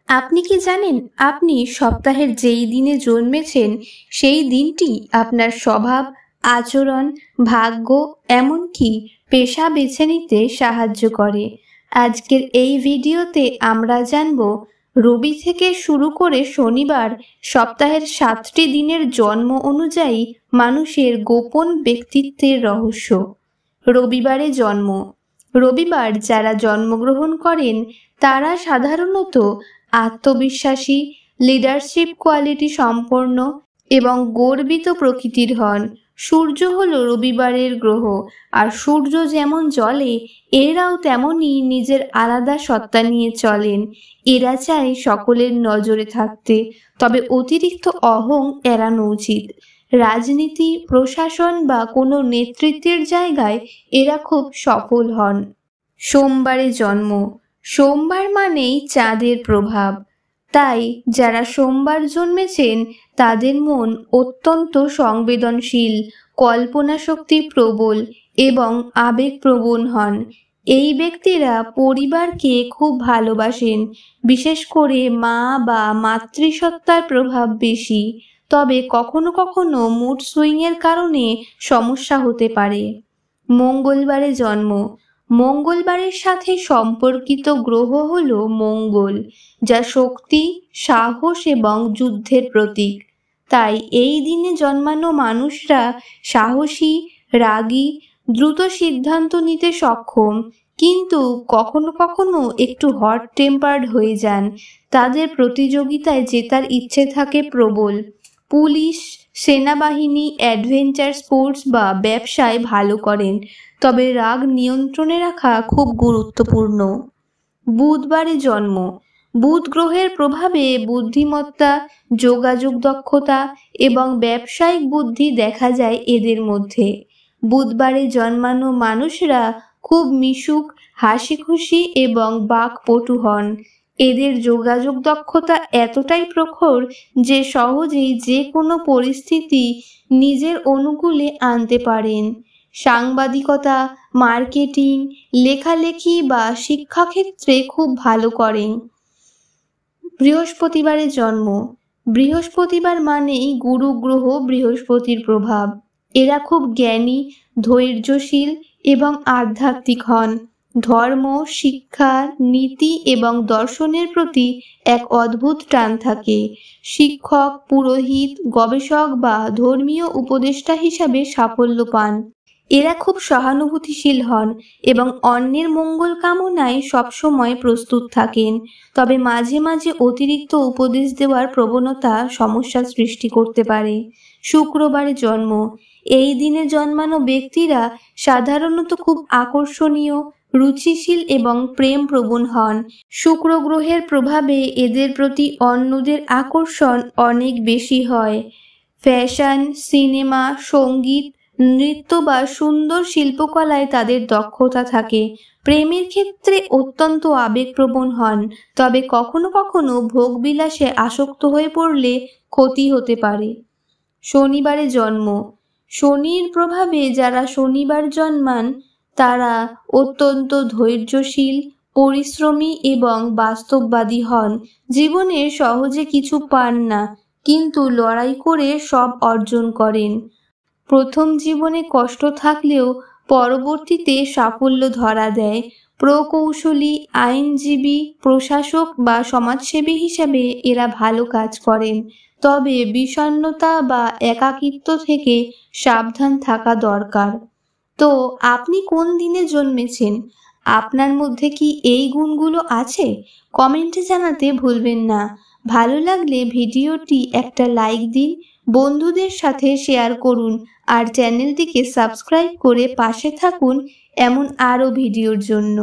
আপনি কি জানেন আপনি সপ্তাহের যেই দিনে জন্মেছেন সেই দিনটি আপনার স্বভাব, আচরণ, ভাগ্য এমনকি পেশা বেছে নিতে সাহায্য করে। আজকের এই ভিডিওতে আমরা জানব রবি থেকে শুরু করে শনিবার সপ্তাহের 7টি দিনের জন্ম অনুযায়ী মানুষের গোপন ব্যক্তিত্বের রহস্য। রবিবারে জন্ম। রবিবার যারা জন্মগ্রহণ করেন তারা সাধারণত আত্মবিশ্বাসী, লিডারশিপ কোয়ালিটি সম্পন্ন এবং গর্বিত প্রকৃতির হন। সূর্য হলো রবিবারের গ্রহ, আর সূর্য যেমন জ্বলে এরাও তেমনই নিজের আলাদা সত্তা নিয়ে চলেন। এরা চায় সকলের নজরে থাকতে, তবে অতিরিক্ত অহং এড়ানো উচিত। রাজনীতি, প্রশাসন বা কোনো নেতৃত্বের জায়গায় এরা খুব সফল হন। সোমবারে জন্ম। সোমবার মানেই চাঁদের প্রভাব, তাই যারা সোমবার জন্মেছেন তাদের মন অত্যন্ত সংবেদনশীল, কল্পনা শক্তি প্রবল এবং আবেগপ্রবণ হন। এই ব্যক্তিরা পরিবারকে খুব ভালোবাসেন, বিশেষ করে মা বা মাতৃসত্তার প্রভাব বেশি, তবে কখনো কখনো মুড সুইংয়ের কারণে সমস্যা হতে পারে। মঙ্গলবারে জন্ম। মঙ্গলবারের সাথে সম্পর্কিত গ্রহ হল মঙ্গল, যা শক্তি, সাহস এবং যুদ্ধের প্রতীক। তাই এই দিনে জন্মানো মানুষরা সাহসী, রাগী, দ্রুত সিদ্ধান্ত নিতে সক্ষম, কিন্তু কখনো কখনো একটু হট টেম্পার্ড হয়ে যান। তাদের প্রতিযোগিতায় জেতার ইচ্ছে থাকে প্রবল। পুলিশ, সেনাবাহিনী, অ্যাডভেঞ্চার স্পোর্টস বা ব্যবসায় ভালো করেন, তবে রাগ নিয়ন্ত্রণে রাখা খুব গুরুত্বপূর্ণ। বুধবারে জন্ম। বুধ গ্রহের প্রভাবে বুদ্ধিমত্তা, যোগাযোগ দক্ষতা এবং ব্যবসায়িক বুদ্ধি দেখা যায় এদের মধ্যে। বুধবারে জন্মানো মানুষরা খুব মিশুক, হাসি খুশি এবং বাকপটু হন। এদের যোগাযোগ দক্ষতা এতটাই প্রখর যে সহজেই যে কোনো পরিস্থিতি নিজের অনুকূলে আনতে পারেন। সাংবাদিকতা, মার্কেটিং, লেখালেখি বা শিক্ষাক্ষেত্রে খুব ভালো করেন। বৃহস্পতিবারে জন্ম। বৃহস্পতিবার মানেই গুরু গ্রহ বৃহস্পতির প্রভাব। এরা খুব জ্ঞানী, ধৈর্যশীল এবং আধ্যাত্মিক হন। ধর্ম, শিক্ষা, নীতি এবং দর্শনের প্রতি এক অদ্ভুত টান থাকে। শিক্ষক, পুরোহিত, গবেষক বা ধর্মীয় উপদেষ্টা হিসাবে সাফল্য পান। এরা খুব সহানুভূতিশীল হন এবং অন্যের মঙ্গল কামনায় সবসময় প্রস্তুত থাকেন, তবে মাঝে মাঝে অতিরিক্ত উপদেশ দেওয়ার প্রবণতা সমস্যা সৃষ্টি করতে পারে। শুক্রবারে জন্ম। এই দিনে জন্মানো ব্যক্তিরা সাধারণত খুব আকর্ষণীয়, রুচিশীল এবং প্রেমপ্রবণ হন। শুক্র গ্রহের প্রভাবে এদের প্রতি অন্যদের আকর্ষণ অনেক বেশি হয়। ফ্যাশন, সিনেমা, সঙ্গীত, নৃত্য বা সুন্দর শিল্পকলায় তাদের দক্ষতা থাকে। প্রেমের ক্ষেত্রে অত্যন্ত আবেগপ্রবণ হন, তবে কখনো কখনো ভোগবিলাসে আসক্ত হয়ে পড়লে ক্ষতি হতে পারে। শনিবারে জন্ম। শনির প্রভাবে যারা শনিবার জন্মান তারা অত্যন্ত ধৈর্যশীল, পরিশ্রমী এবং বাস্তববাদী হন। জীবনে সহজে কিছু পান না, কিন্তু লড়াই করে সব অর্জন করেন। প্রথম জীবনে কষ্ট থাকলেও পরবর্তীতে সাফল্য ধরা দেয়। প্রকৌশলী, আইনজীবী, প্রশাসক বা সমাজসেবী হিসেবে এরা ভালো কাজ করেন, তবে বিষণ্ণতা বা একাকিত্ব থেকে সাবধান থাকা দরকার। তো আপনি কোন দিনে জন্মেছেন? আপনার মধ্যে কি এই গুণগুলো আছে? কমেন্টে জানাতে ভুলবেন না। ভালো লাগলে ভিডিওটি একটা লাইক দিন, বন্ধুদের সাথে শেয়ার করুন আর চ্যানেলটিকে সাবস্ক্রাইব করে পাশে থাকুন এমন আরও ভিডিওর জন্য।